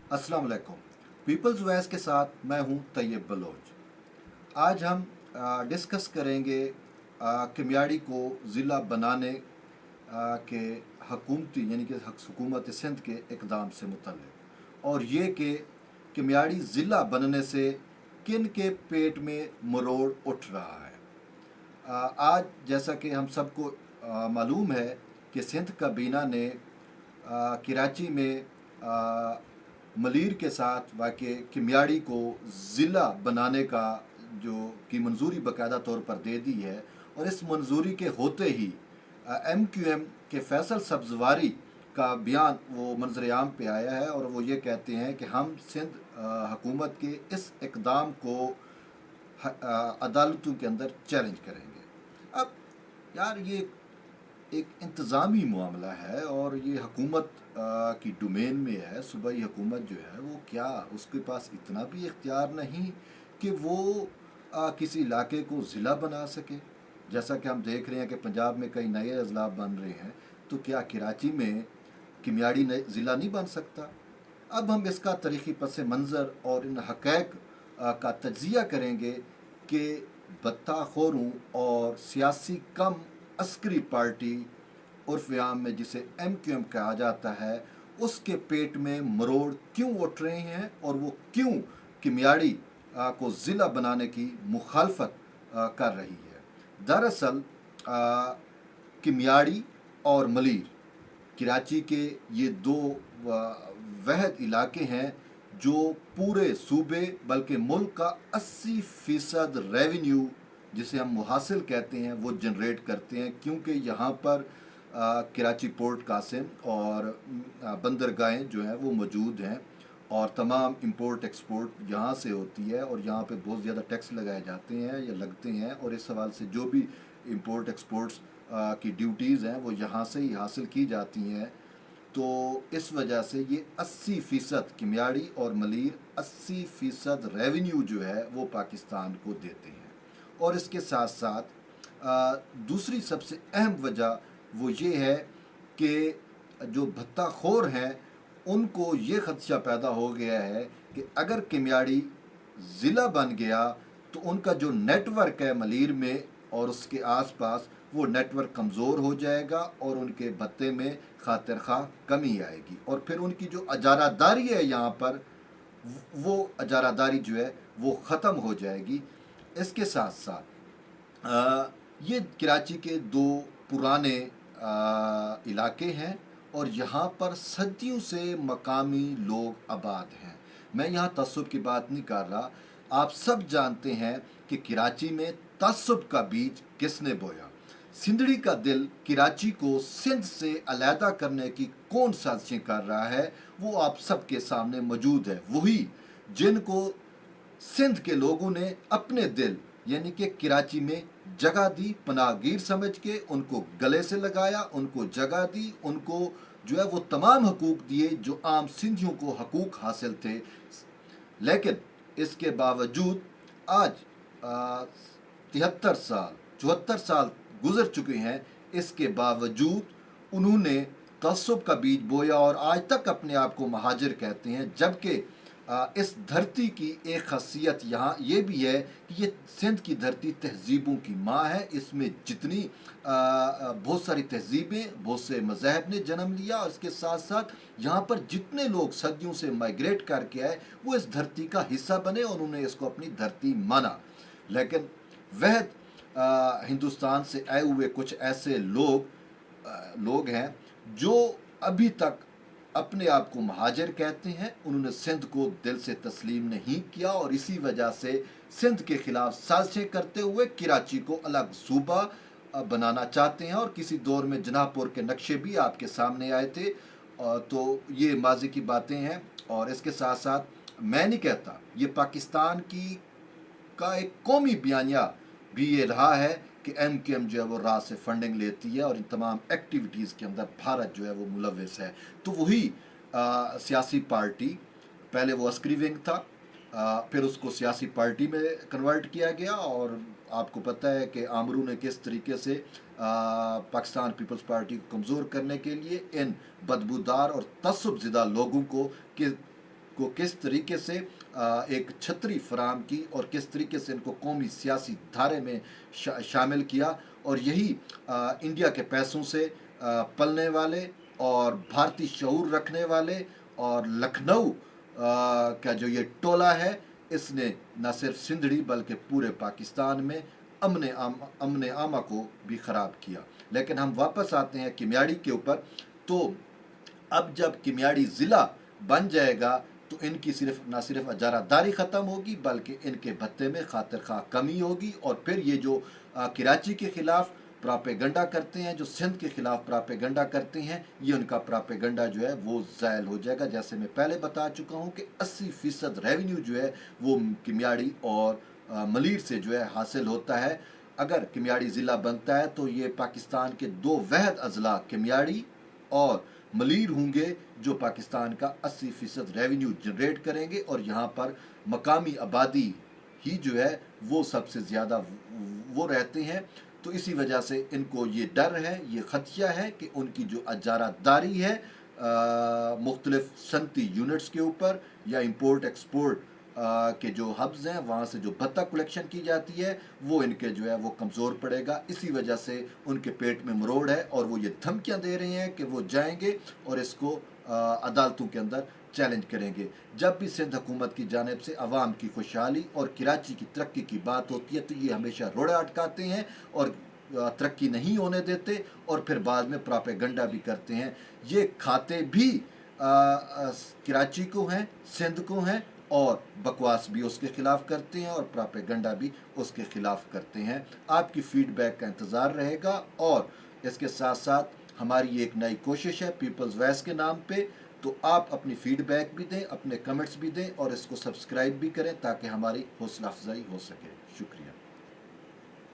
अस्सलाम वालेकुम। Peoples voice के साथ मैं हूं तैयब बलोच। आज हम डिस्कस करेंगे किमियाड़ी को ज़िला बनाने के हकूमती यानी कि हुकूमत सिंध के इक़दाम से मुतल्लिक़, और ये कि किमियाड़ी ज़िला बनने से किन के पेट में मरोड़ उठ रहा है। आज जैसा कि हम सबको मालूम है कि सिंध काबीना ने कराची में मलीर के साथ वाक़ किमियाड़ी को ज़िला बनाने का जो की मंजूरी बाकायदा तौर पर दे दी है, और इस मंजूरी के होते ही MQM के फैसल सब्जवारी का बयान वो मंजर आम पे आया है, और वो ये कहते हैं कि हम सिंध हुकूमत के इस इक़दाम को अदालतों के अंदर चैलेंज करेंगे। अब यार ये एक इंतज़ामी मामला है, और ये हुकूमत की डोमेन में है। सूबाई हुकूमत जो है वो क्या उसके पास इतना भी इख्तियार नहीं कि वो किसी इलाके को ज़िला बना सके। जैसा कि हम देख रहे हैं कि पंजाब में कई नए अजला बन रहे हैं, तो क्या कराची में किमियाड़ी ज़िला नहीं बन सकता? अब हम इसका तारीख़ी पस मंज़र और इन हक़ैक़ का तज्ज़िया करेंगे कि बत्ताखोरों और सियासी कम अस्करी पार्टी उर्फ़ आम में जिसे MQM कहा जाता है, उसके पेट में मरोड़ क्यों उठ रहे हैं, और वो क्यों किमियाड़ी को ज़िला बनाने की मुखालफत कर रही है। दरअसल किमियाड़ी और मलीर कराची के ये दो वहद इलाके हैं जो पूरे सूबे बल्कि मुल्क का 80% रेवेन्यू जिसे हम मुहासिल कहते हैं वो जनरेट करते हैं, क्योंकि यहाँ पर कराची पोर्ट कासिम और बंदरगाहें जो हैं वो मौजूद हैं, और तमाम इंपोर्ट एक्सपोर्ट यहाँ से होती है, और यहाँ पे बहुत ज़्यादा टैक्स लगाए जाते हैं या लगते हैं, और इस सवाल से जो भी इंपोर्ट एक्सपोर्ट्स की ड्यूटीज़ हैं वो यहाँ से ही हासिल की जाती हैं। तो इस वजह से ये 80% किमियाड़ी और मलीर 80% रेवेन्यू जो है वो पाकिस्तान को देते हैं। और इसके साथ साथ दूसरी सबसे अहम वजह वो ये है कि जो भत्ताखोर हैं उनको ये ख़दशा पैदा हो गया है कि अगर किमियाड़ी ज़िला बन गया तो उनका जो नेटवर्क है मलीर में और उसके आसपास वो नेटवर्क कमज़ोर हो जाएगा, और उनके भत्ते में खातिर खा कमी आएगी, और फिर उनकी जो अजारादारी है यहाँ पर वो अजारादारी जो है वो ख़त्म हो जाएगी। इसके साथ साथ ये कराची के दो पुराने इलाके हैं, और यहाँ पर सदियों से मकामी लोग आबाद हैं। मैं यहाँ तसब्बुब की बात नहीं कर रहा। आप सब जानते हैं कि कराची में तसब्बुब का बीज किसने बोया। सिंधड़ी का दिल कराची को सिंध से अलहदा करने की कौन साजिशें कर रहा है, वो आप सबके सामने मौजूद है। वही जिनको सिंध के लोगों ने अपने दिल यानी कि कराची में जगह दी, पनाहगीर समझ के उनको गले से लगाया, उनको जगह दी, उनको जो है वो तमाम हकूक़ दिए जो आम सिंधियों को हकूक़ हासिल थे। लेकिन इसके बावजूद आज 73 साल 74 साल गुजर चुके हैं, इसके बावजूद उन्होंने तसब्बुब का बीज बोया और आज तक अपने आप को महाजिर कहते हैं। जबकि इस धरती की एक खासियत यहाँ ये भी है कि ये सिंध की धरती तहजीबों की माँ है। इसमें जितनी बहुत सारी तहजीबें, बहुत से मज़हब ने जन्म लिया, और इसके साथ साथ यहाँ पर जितने लोग सदियों से माइग्रेट करके आए वो इस धरती का हिस्सा बने, और उन्होंने इसको अपनी धरती माना। लेकिन वह हिंदुस्तान से आए हुए कुछ ऐसे लोग हैं जो अभी तक अपने आप को महाजिर कहते हैं। उन्होंने सिंध को दिल से तस्लीम नहीं किया, और इसी वजह से सिंध के खिलाफ साजिशें करते हुए कराची को अलग सूबा बनाना चाहते हैं, और किसी दौर में जनाहपुर के नक्शे भी आपके सामने आए थे। तो ये माजी की बातें हैं। और इसके साथ साथ मैं नहीं कहता, ये पाकिस्तान का एक कौमी बयानिया भी ये रहा है कि MQM जो है वो रात से फंडिंग लेती है, और इन तमाम एक्टिविटीज़ के अंदर भारत जो है वो मुलव्वस है। तो वही सियासी पार्टी, पहले वो अस्करी विंग था, फिर उसको सियासी पार्टी में कन्वर्ट किया गया, और आपको पता है कि आमरू ने किस तरीके से पाकिस्तान पीपल्स पार्टी को कमज़ोर करने के लिए इन बदबूदार और तसब्बुब ज़दा लोगों को कि को किस तरीके से एक छतरी फराम की और किस तरीके से इनको कौमी सियासी धारे में शामिल किया। और यही इंडिया के पैसों से पलने वाले और भारतीय शऊर रखने वाले और लखनऊ का जो ये टोला है, इसने न सिर्फ सिंधड़ी बल्कि पूरे पाकिस्तान में अमन आमा को भी ख़राब किया। लेकिन हम वापस आते हैं किमियाड़ी के ऊपर। तो अब जब किमियाड़ी ज़िला बन जाएगा तो इनकी ना सिर्फ अजारादारी ख़त्म होगी बल्कि इनके भत्ते में खातिर खा कमी होगी। और फिर ये जो कराची के ख़िलाफ़ प्रापेगंडा करते हैं, जो सिंध के ख़िलाफ़ प्रापेगंडा करते हैं, ये उनका प्रापेगंडा जो है वो ज़ायल हो जाएगा। जैसे मैं पहले बता चुका हूँ कि 80% रेवेन्यू जो है वो किमियाड़ी और मलीर से जो है हासिल होता है। अगर किमियाड़ी ज़िला बनता है तो ये पाकिस्तान के 2 वहद अजला किमियाड़ी और मलीर होंगे जो पाकिस्तान का 80% रेवेन्यू जनरेट करेंगे। और यहाँ पर मकामी आबादी ही जो है वो सबसे ज़्यादा वो रहते हैं। तो इसी वजह से इनको ये डर है, ये खदशा है कि उनकी जो अजारादारी है मुख्तलिफ सनती यूनिट्स के ऊपर या इंपोर्ट एक्सपोर्ट के जो हब्स हैं वहाँ से जो भत्ता कलेक्शन की जाती है वो इनके जो है वो कमज़ोर पड़ेगा। इसी वजह से उनके पेट में मरोड़ है और वो ये धमकियाँ दे रहे हैं कि वो जाएंगे और इसको अदालतों के अंदर चैलेंज करेंगे। जब भी सिंध हुकूमत की जानिब से अवाम की खुशहाली और कराची की तरक्की की बात होती है तो ये हमेशा रोड़े अटकाते हैं और तरक्की नहीं होने देते और फिर बाद में प्रापेगंडा भी करते हैं। ये खाते भी कराची को हैं, सिंध को हैं और बकवास भी उसके ख़िलाफ़ करते हैं और प्रापेगंडा भी उसके ख़िलाफ़ करते हैं। आपकी फ़ीडबैक का इंतज़ार रहेगा और इसके साथ साथ हमारी एक नई कोशिश है पीपल्स वॉइस के नाम पे। तो आप अपनी फ़ीडबैक भी दें, अपने कमेंट्स भी दें और इसको सब्सक्राइब भी करें ताकि हमारी हौसला अफजाई हो सके। शुक्रिया।